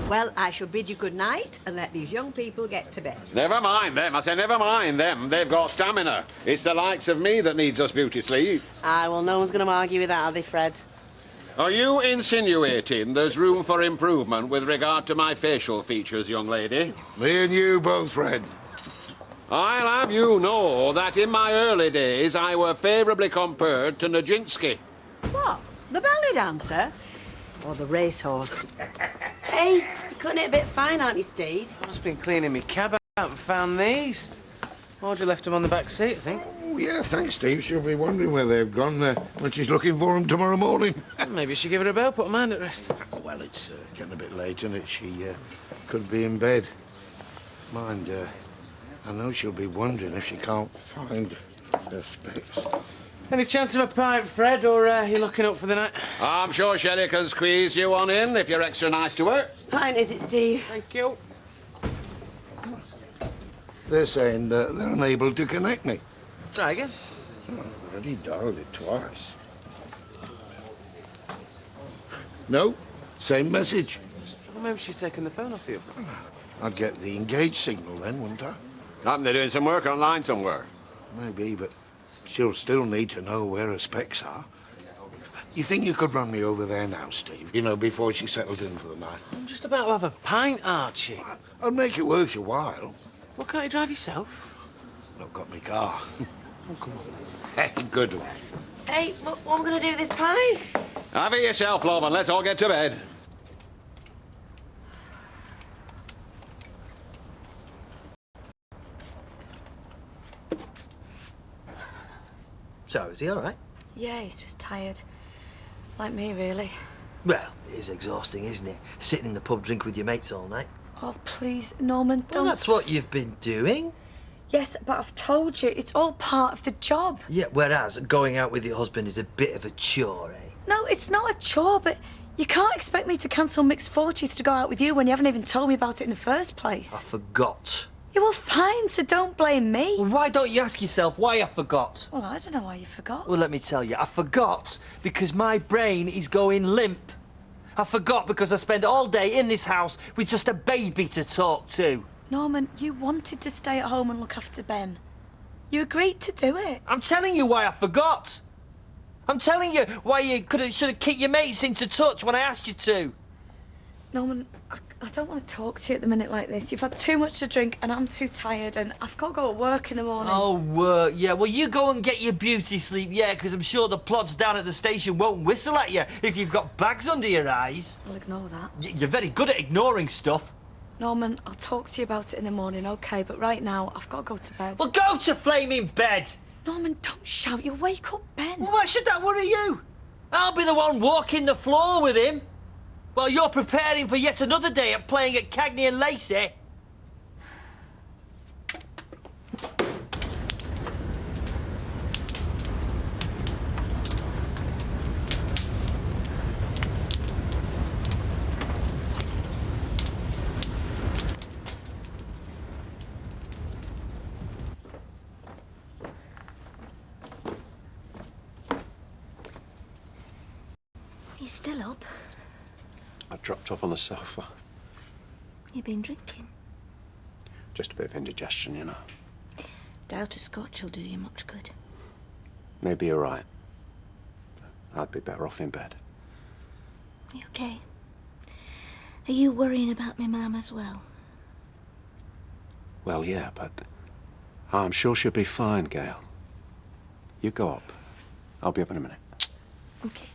Well, I shall bid you good night and let these young people get to bed. Never mind them. I say never mind them. They've got stamina. It's the likes of me that needs us beauty sleep. Aye, well, no one's going to argue with that, are they, Fred? Are you insinuating there's room for improvement with regard to my facial features, young lady? Me and you both, Fred. I'll have you know that in my early days I were favourably compared to Nijinsky. What? The ballet dancer? Or the racehorse? Hey, you're cutting it a bit fine, aren't you, Steve? I've just been cleaning my cab out and found these. Audrey left them on the back seat, I think. Oh, yeah, thanks, Steve. She'll be wondering where they've gone when she's looking for them tomorrow morning. Maybe you should give her a bell, put her mind at rest. Well, it's getting a bit late, isn't it? She could be in bed. Mind, I know she'll be wondering if she can't find her specs. Any chance of a pint, Fred, or you looking up for the night? I'm sure Shelley can squeeze you one in if you're extra nice to her. Pint, is it, Steve? Thank you. They're saying they're unable to connect me. Try again. Oh, I've already dialed it twice. No, same message. Well, maybe she's taken the phone off you. I'd get the engaged signal then, wouldn't I? Happen they're doing some work online somewhere. Maybe, but she'll still need to know where her specs are. You think you could run me over there now, Steve? You know, before she settles in for the night? I'm just about to have a pint, Archie. I'd make it worth your while. Well, can't you drive yourself? I've got my car. Oh, come on. Hey, good one. Hey, what am I going to do this pint? Have it yourself, love, and let's all get to bed. So, is he all right? Yeah, he's just tired. Like me, really. Well, it is exhausting, isn't it? Sitting in the pub drinking with your mates all night. Oh, please, Norman, don't... Well, that's what you've been doing. Yes, but I've told you, it's all part of the job. Yeah, whereas going out with your husband is a bit of a chore, eh? No, it's not a chore, but you can't expect me to cancel Mixed Fortunes to go out with you when you haven't even told me about it in the first place. I forgot. You were fine, so don't blame me. Well, why don't you ask yourself why I forgot? Well, I don't know why you forgot. Well, let me tell you, I forgot because my brain is going limp. I forgot because I spend all day in this house with just a baby to talk to. Norman, you wanted to stay at home and look after Ben. You agreed to do it. I'm telling you why I forgot. I'm telling you why you should have kicked your mates into touch when I asked you to. Norman, I don't want to talk to you at the minute like this. You've had too much to drink and I'm too tired and I've got to go to work in the morning. Oh, work, yeah. Well, you go and get your beauty sleep, yeah, because I'm sure the plods down at the station won't whistle at you if you've got bags under your eyes. I'll ignore that. You're very good at ignoring stuff. Norman, I'll talk to you about it in the morning, OK? But right now, I've got to go to bed. Well, go to flaming bed. Norman, don't shout. You'll wake up Ben. Well, why should that worry you? I'll be the one walking the floor with him. While you're preparing for yet another day at playing at Cagney and Lacey. You still up? I dropped off on the sofa. You've been drinking? Just a bit of indigestion, you know. Doubt a scotch will do you much good. Maybe you're right. I'd be better off in bed. You okay? Are you worrying about my mum as well? Well, yeah, but I'm sure she'll be fine, Gail. You go up. I'll be up in a minute. Okay.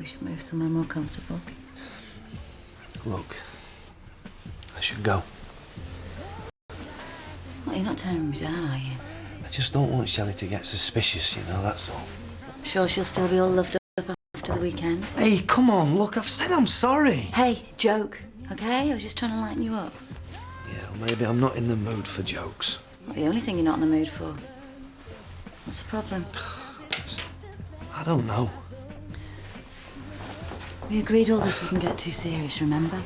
should move somewhere more comfortable. Look, I should go. Well, you're not turning me down, are you? I just don't want Shelley to get suspicious, you know, that's all. Sure she'll still be all loved up after the weekend? Hey, come on, look, I've said I'm sorry. Hey, joke, okay? I was just trying to lighten you up. Yeah, well, maybe I'm not in the mood for jokes. Not the only thing you're not in the mood for. What's the problem? I don't know. We agreed all this wouldn't get too serious, remember?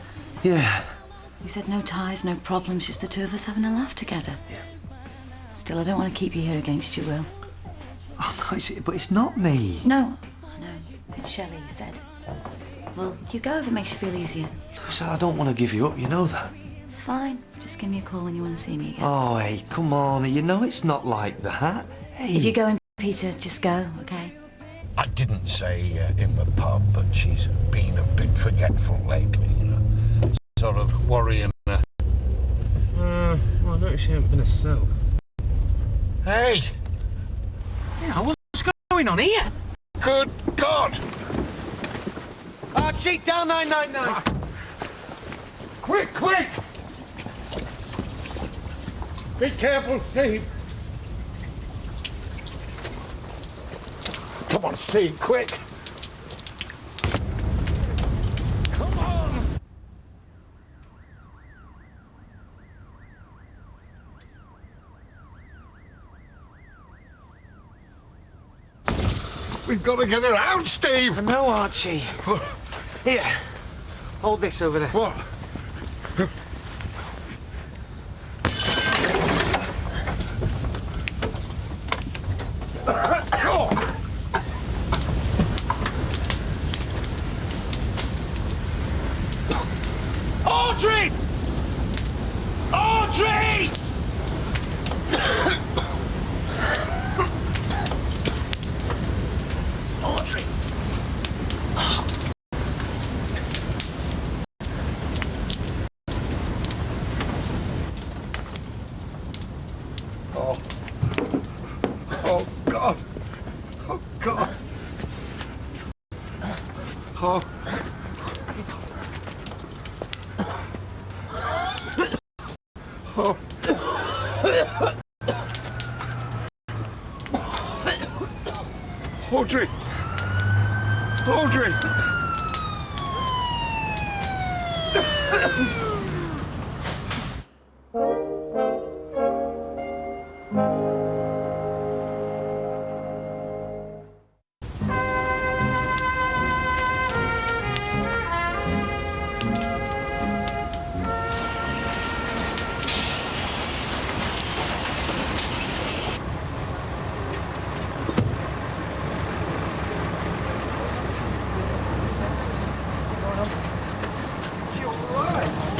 Yeah. We said no ties, no problems, just the two of us having a laugh together. Yeah. Still, I don't want to keep you here against your will. Oh, no, but it's not me. No, I know. It's Shelley, you said. Well, you go if it makes you feel easier. Lucy, I don't want to give you up, you know that. It's fine. Just give me a call when you want to see me again. Oh, hey, come on. You know it's not like that. Hey. If you're going, Peter, just go, okay? I didn't say in the pub, but she's been a bit forgetful lately, you know. Sort of worrying her. Well, I noticed she hasn't been herself. Hey! Yeah, what's going on here? Good God! Archie, down 999. Quick, quick! Be careful, Steve. Come on, Steve, quick. Come on! We've got to get her out, Steve! No, Archie. Here, hold this over there. What? Audrey! Audrey! Audrey! Oh. Oh, God. Oh, God. Oh. Oh. Audrey! Audrey!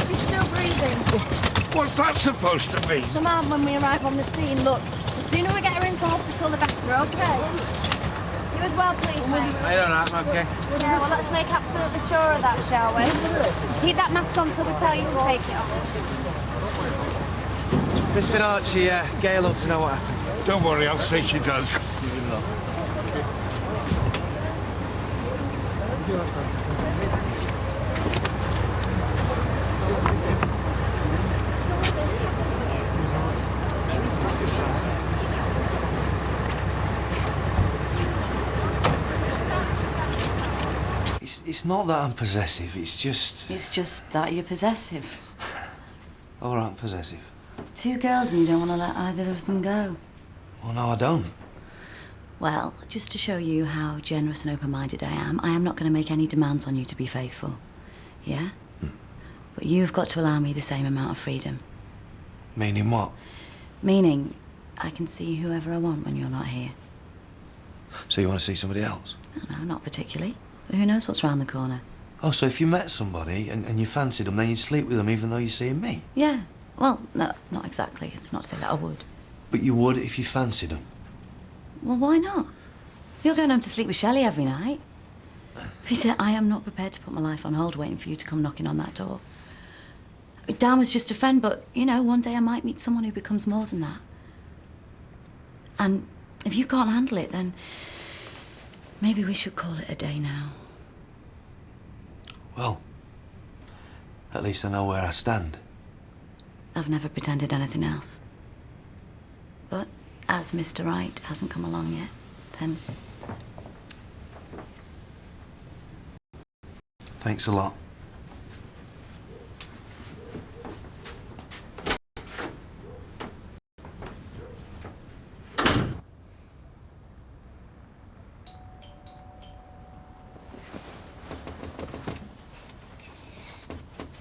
She's still breathing. What's that supposed to be? Somehow when we arrive on the scene, look, the sooner we get her into hospital, the better, okay? You as well, please, mate. I don't know, I'm okay. Yeah, well, let's make absolutely sure of that, shall we? Keep that mask on till we tell you to take it off. Listen, Archie, Gail ought to know what happened. Don't worry, I'll say she does. It's not that I'm possessive, it's just... It's just that you're possessive. All right, I'm possessive. Two girls and you don't want to let either of them go. Well, no, I don't. Well, just to show you how generous and open-minded I am not going to make any demands on you to be faithful. Yeah? But you've got to allow me the same amount of freedom. Meaning what? Meaning, I can see whoever I want when you're not here. So you want to see somebody else? No, not particularly. But who knows what's round the corner? Oh, so if you met somebody and you fancied them, then you'd sleep with them even though you're seeing me? Yeah. Well, no, not exactly. It's not to say that I would. But you would if you fancied them? Well, why not? You're going home to sleep with Shelley every night. Peter, I am not prepared to put my life on hold waiting for you to come knocking on that door. Dan was just a friend, but, you know, one day I might meet someone who becomes more than that. And if you can't handle it, then maybe we should call it a day now. Well, at least I know where I stand. I've never pretended anything else. But as Mr. Right hasn't come along yet, then... Thanks a lot.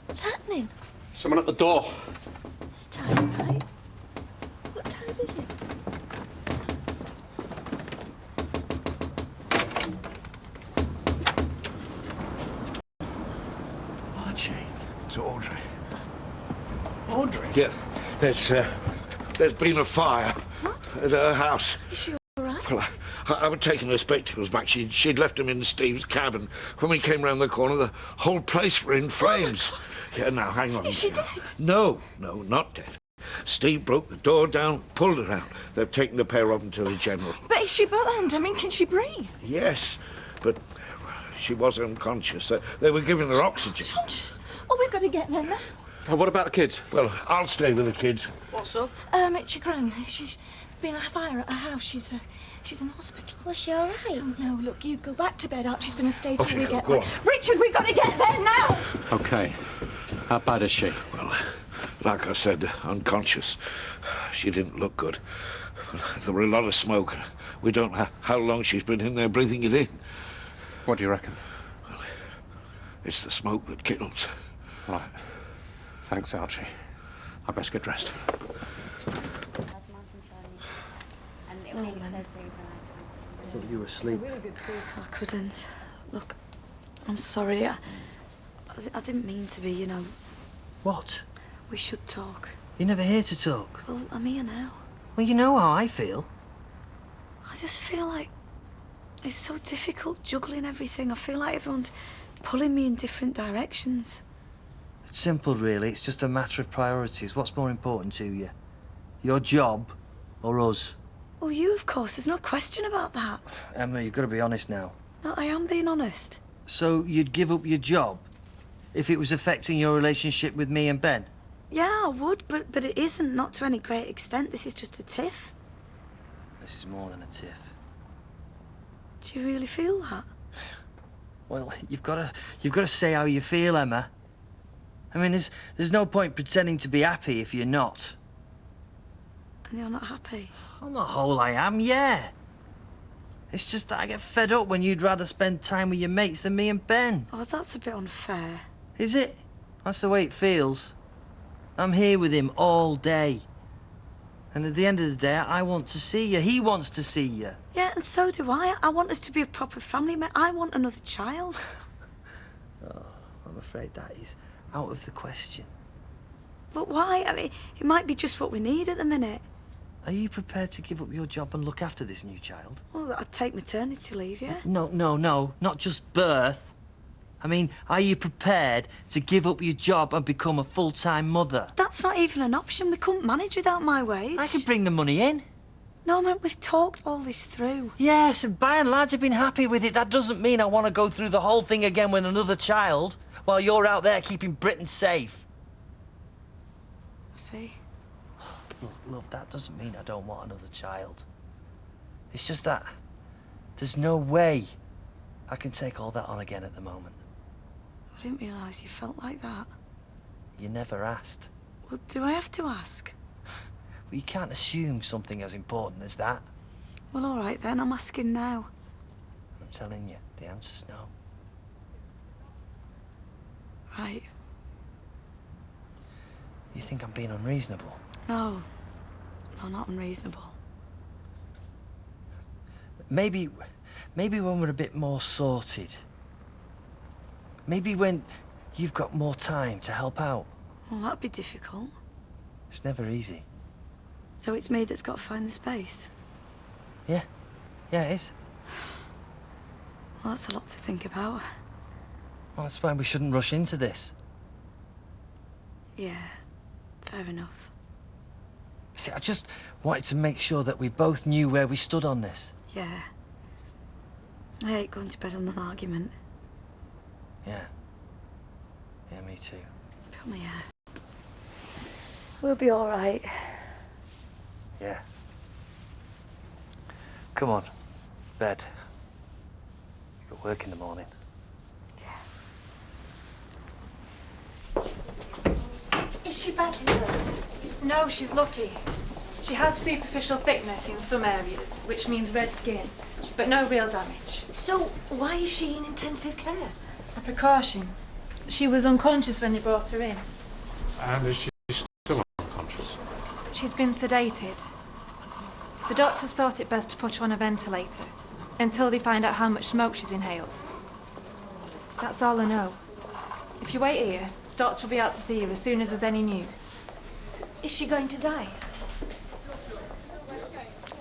What's happening? Someone at the door. It's time, right? What time is it? Archie. It's Audrey. Audrey? Yeah, there's been a fire at her house. Is she all right? Well, I was taking her spectacles back. She'd left them in Steve's cabin. When we came round the corner, the whole place were in flames. Yeah, now, hang on. Is she dead? No, not dead. Steve broke the door down, pulled her out. They've taken the pair of them to the general. But is she burned? I mean, can she breathe? Yes, but she was unconscious. They were giving her oxygen. Conscious? Oh, we've got to get there now. What about the kids? Well, I'll stay with the kids. What's up? It's your gran. She's been a fire at her house. She's in hospital. Was she all right? I don't know. Look, you go back to bed. Archie's going to stay till we get go there. on. Richard, we've got to get there now. Okay. How bad is she? Well, like I said, unconscious. She didn't look good. There were a lot of smoke. We don't know how long she's been in there breathing it in. What do you reckon? Well, it's the smoke that kills. Right. Thanks, Archie. I best get dressed. No, man. I thought you were asleep. I couldn't. Look, I'm sorry. I didn't mean to be, you know. What? We should talk. You're never here to talk. Well, I'm here now. Well, you know how I feel. I just feel like it's so difficult juggling everything. I feel like everyone's pulling me in different directions. It's simple, really. It's just a matter of priorities. What's more important to you? Your job or us? Well, you, of course. There's no question about that. Emma, you've got to be honest now. No, I am being honest. So you'd give up your job if it was affecting your relationship with me and Ben? Yeah, I would, but it isn't. Not to any great extent. This is just a tiff. This is more than a tiff. Do you really feel that? Well, you've got to say how you feel, Emma. I mean, there's no point pretending to be happy if you're not. And you're not happy? On the whole, I am, yeah. It's just that I get fed up when you'd rather spend time with your mates than me and Ben. Oh, that's a bit unfair. Is it? That's the way it feels. I'm here with him all day. And at the end of the day, I want to see you. He wants to see you. Yeah, and so do I. I want us to be a proper family, mate. I want another child. Oh, I'm afraid that is out of the question. But why? I mean, it might be just what we need at the minute. Are you prepared to give up your job and look after this new child? Well, I'd take maternity leave, yeah? No, not just birth. I mean, are you prepared to give up your job and become a full-time mother? That's not even an option. We couldn't manage without my wage. I can bring the money in. No, man, we've talked all this through. Yes, and by and large I've been happy with it. That doesn't mean I want to go through the whole thing again with another child while you're out there keeping Britain safe. See? Look, love, that doesn't mean I don't want another child. It's just that there's no way I can take all that on again at the moment. I didn't realise you felt like that. You never asked. Well, do I have to ask? Well, you can't assume something as important as that. Well, all right then, I'm asking now. I'm telling you, the answer's no. Right. You think I'm being unreasonable? No. No, not unreasonable. Maybe when we're a bit more sorted. Maybe when you've got more time to help out. Well, that'd be difficult. It's never easy. So it's me that's got to find the space? Yeah. Yeah, it is. Well, that's a lot to think about. Well, that's why we shouldn't rush into this. Yeah, fair enough. See, I just wanted to make sure that we both knew where we stood on this. Yeah. I hate going to bed on an argument. Yeah. Yeah, me too. Come here. We'll be all right. Yeah. Come on. Bed. You've got work in the morning. Is she badly hurt? No, she's lucky. She has superficial thickness in some areas, which means red skin, but no real damage. So, why is she in intensive care? A precaution. She was unconscious when they brought her in. And is she still unconscious? She's been sedated. The doctors thought it best to put her on a ventilator until they find out how much smoke she's inhaled. That's all I know. If you wait here, the doctor will be out to see her as soon as there's any news. Is she going to die?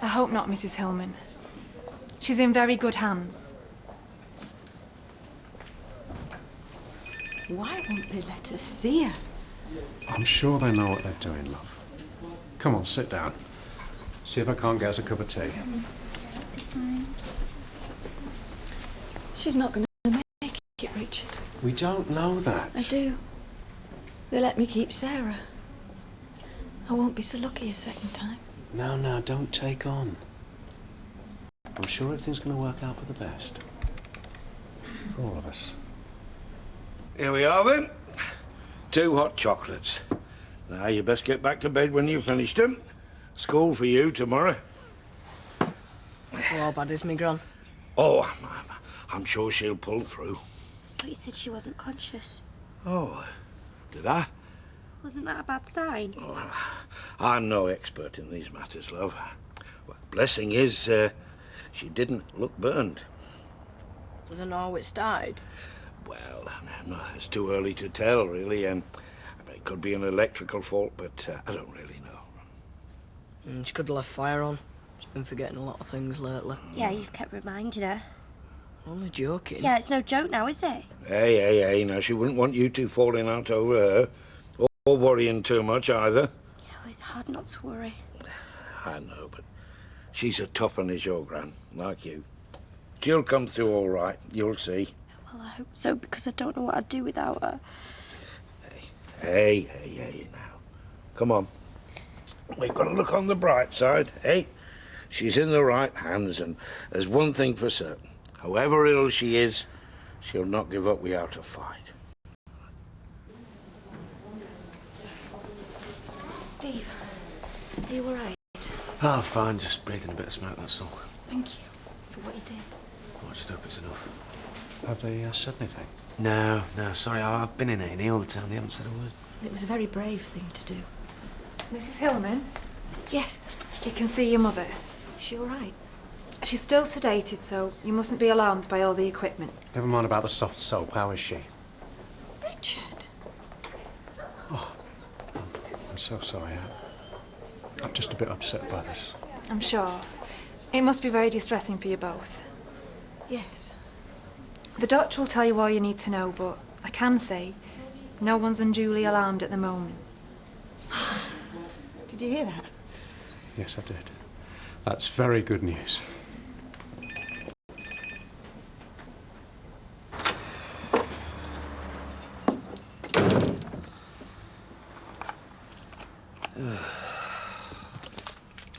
I hope not, Mrs. Hillman. She's in very good hands. Why won't they let us see her? I'm sure they know what they're doing, love. Come on, sit down. See if I can't get us a cup of tea. She's not going to make it, Richard. We don't know that. I do. They let me keep Sarah. I won't be so lucky a second time. No, don't take on. I'm sure everything's going to work out for the best. For all of us. Here we are then. 2 hot chocolates. Now you best get back to bed when you've finished them. School for you tomorrow. So how bad is me, Gran? Oh, I'm sure she'll pull through. I thought you said she wasn't conscious. Oh, did I? Wasn't that a bad sign? Oh, I'm no expert in these matters, love. Well, blessing is, she didn't look burned. Doesn't know how it started. Well, no, it's too early to tell, really. It could be an electrical fault, but I don't really know. She could have left fire on. She's been forgetting a lot of things lately. Yeah, you've kept reminding her. Only joking. Yeah, it's no joke now, is it? Hey, now, she wouldn't want you two falling out over her. Or worrying too much, either. Yeah, well, it's hard not to worry. I know, but she's a tough one, is your Gran, like you. She'll come through all right, you'll see. Well, I hope so, because I don't know what I'd do without her. Hey, now. Come on. We've got to look on the bright side, eh? She's in the right hands, and there's one thing for certain. However ill she is, she'll not give up without a fight. Steve, are you all right? Oh, fine, just breathing a bit of smoke, that's all. Thank you for what you did. I just hope it's enough. Have they said anything? No, sorry, I've been in A&E all the time, they haven't said a word. It was a very brave thing to do. Mrs. Hillman? Yes. You can see your mother. Is she all right? She's still sedated, so you mustn't be alarmed by all the equipment. Never mind about the soft soap. How is she? Richard. I'm so sorry. I'm just a bit upset by this. I'm sure. It must be very distressing for you both. Yes. The doctor will tell you all you need to know, but I can say no one's unduly alarmed at the moment. Did you hear that? Yes, I did. That's very good news.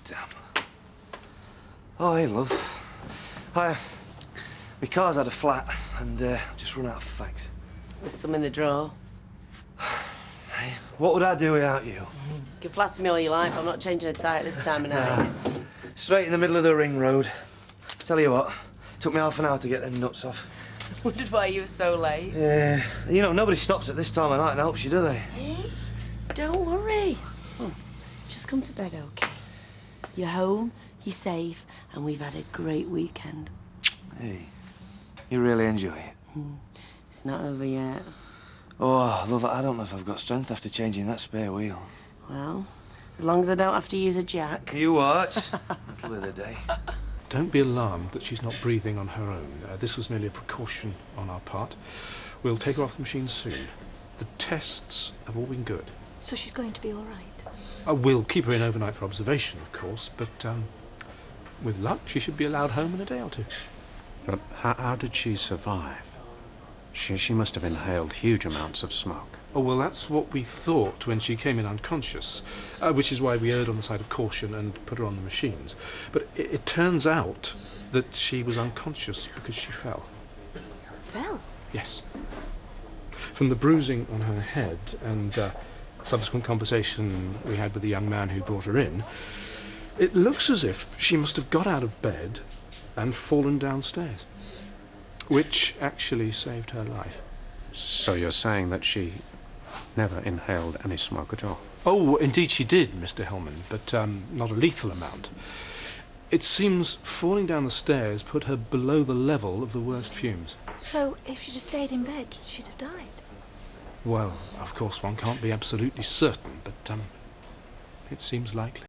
Damn. Oh, hey, love. Hi. My car's had a flat, and I've just run out of fags. There's some in the drawer. Hey, what would I do without you? You can flatter me all you like, but I'm not changing a tyre this time of night. Straight in the middle of the ring road. Tell you what, took me half an hour to get them nuts off. Wondered why you were so late. Yeah, you know, nobody stops at this time of night and helps you, do they? Hey, don't worry. Just come to bed, okay? You're home, you're safe, and we've had a great weekend. Hey, you really enjoy it? It's not over yet. Oh, love, I don't know if I've got strength after changing that spare wheel. Well, as long as I don't have to use a jack. You what? That'll be the day. Don't be alarmed that she's not breathing on her own. This was merely a precaution on our part. We'll take her off the machine soon. The tests have all been good. So she's going to be all right? We'll keep her in overnight for observation, of course, but with luck, she should be allowed home in a day or two. But how did she survive? She must have inhaled huge amounts of smoke. Oh, well, that's what we thought when she came in unconscious, which is why we erred on the side of caution and put her on the machines. But it turns out that she was unconscious because she fell. Fell? Yes. From the bruising on her head and subsequent conversation we had with the young man who brought her in, it looks as if she must have got out of bed and fallen downstairs, which actually saved her life. So you're saying that she never inhaled any smoke at all? Oh, indeed she did, Mr. Hellman, but not a lethal amount. It seems falling down the stairs put her below the level of the worst fumes. So, if she'd have stayed in bed, she'd have died? Well, of course one can't be absolutely certain, but it seems likely.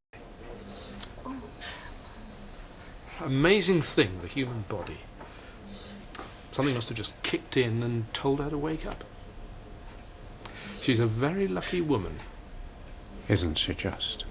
Amazing thing, the human body. Something must have just kicked in and told her to wake up. She's a very lucky woman. Isn't she just?